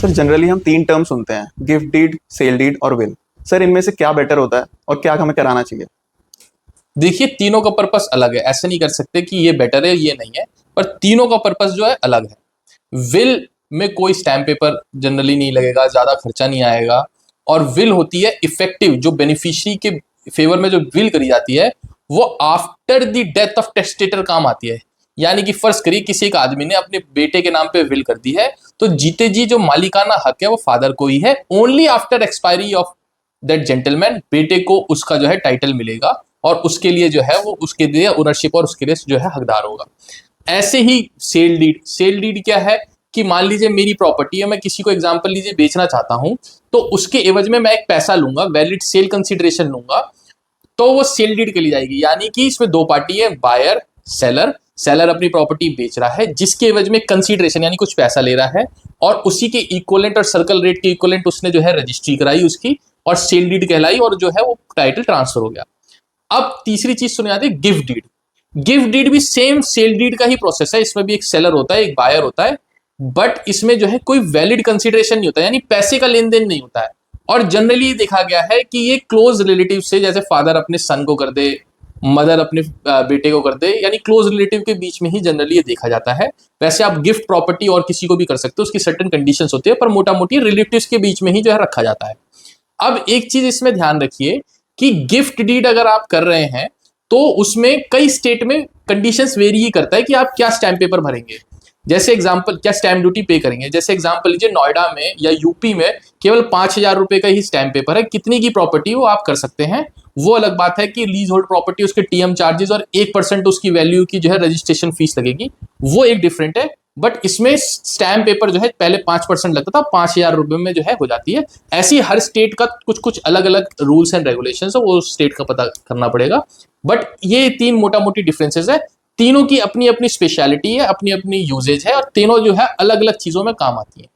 Sir generally हम तीन term सुनते हैं, गिफ्ट डीड, सेल डीड और विल। सर इनमें से क्या बेटर होता है और क्या हमें कराना चाहिए? देखिए, तीनों का पर्पस अलग है, ऐसे नहीं कर सकते कि ये बेटर है ये नहीं है, पर तीनों का पर्पस जो है अलग है। विल में कोई स्टैम्प पेपर जनरली नहीं लगेगा, ज्यादा खर्चा नहीं आएगा। और विल होती है इफेक्टिव, जो बेनिफिशियरी के फेवर में जो विल करी जाती है वो after the death of testator काम आती है। यानी कि फर्ज करिए किसी एक आदमी ने अपने बेटे के नाम पे विल कर दी है, तो जीते जी जो मालिकाना हक है वो फादर को ही है। Only after expiry of that gentleman बेटे को उसका जो है टाइटल मिलेगा, और उसके लिए जो है वो उसके लिए ओनरशिप और उसके लिए जो है हकदार होगा। ऐसे ही सेल डीड, सेल डीड क्या है कि मान लीजिए मेरी प्रॉपर्टी है, मैं किसी को एग्जांपल लीजिए बेचना चाहता हूं, तो उसके एवज में मैं एक पैसा लूंगा, वैलिड सेल कंसिडरेशन लूंगा, तो वो सेल डीड के लिए जाएगी। यानी कि इसमें दो पार्टी है, बायर सेलर। सेलर अपनी प्रॉपर्टी बेच रहा है जिसके एवज में कंसिडरेशन यानी कुछ पैसा ले रहा है, और उसी के इक्वलेंट और सर्कल रेट के इक्वलेंट उसने जो है रजिस्ट्री कराई उसकी, और सेल डीड कहलाई, और जो है वो टाइटल ट्रांसफर हो गया। अब तीसरी चीज सुनी जाती है गिफ्ट डीड। गिफ्ट डीड भी सेम सेल डीड का ही प्रोसेस है, इसमें भी एक सेलर होता है एक बायर होता है, बट इसमें जो है कोई वैलिड कंसिडरेशन नहीं होता, यानी पैसे का लेन देन नहीं होता है। और जनरली देखा गया है कि ये क्लोज रिलेटिव से, जैसे फादर अपने सन को कर दे, मदर अपने बेटे को कर दे, यानी क्लोज रिलेटिव के बीच में ही जनरली ये देखा जाता है। वैसे आप गिफ्ट प्रॉपर्टी और किसी को भी कर सकते हो, उसकी सर्टेन कंडीशंस होती है, पर मोटा मोटी रिलेटिव्स के बीच में ही जो है रखा जाता है। अब एक चीज इसमें ध्यान रखिए कि गिफ्ट डीड अगर आप कर रहे हैं तो उसमें कई स्टेट में कंडीशंस वेरी ही करता है कि आप क्या स्टैम्प पेपर भरेंगे। जैसे एग्जांपल, क्या स्टैम्प ड्यूटी पे करेंगे। जैसे एग्जांपल लीजिए, नोएडा में या यूपी में केवल 5,000 रुपए का ही स्टैम्प पेपर है, कितनी की प्रॉपर्टी वो आप कर सकते हैं। वो अलग बात है कि लीज होल्ड प्रॉपर्टी, उसके टीएम चार्जेस और 1% उसकी वैल्यू की जो है रजिस्ट्रेशन फीस लगेगी, वो एक डिफरेंट है। बट इसमें स्टैम्प पेपर जो है पहले 5% लगता था, 5,000 रुपए में जो है हो जाती है। ऐसी हर स्टेट का कुछ कुछ अलग अलग रूल्स एंड रेगुलेशंस है, वो स्टेट का पता करना पड़ेगा। बट ये तीन मोटा मोटी डिफरेंसेस है, तीनों की अपनी अपनी स्पेशलिटी है, अपनी अपनी यूजेज है, और तीनों जो है अलग अलग चीजों में काम आती है।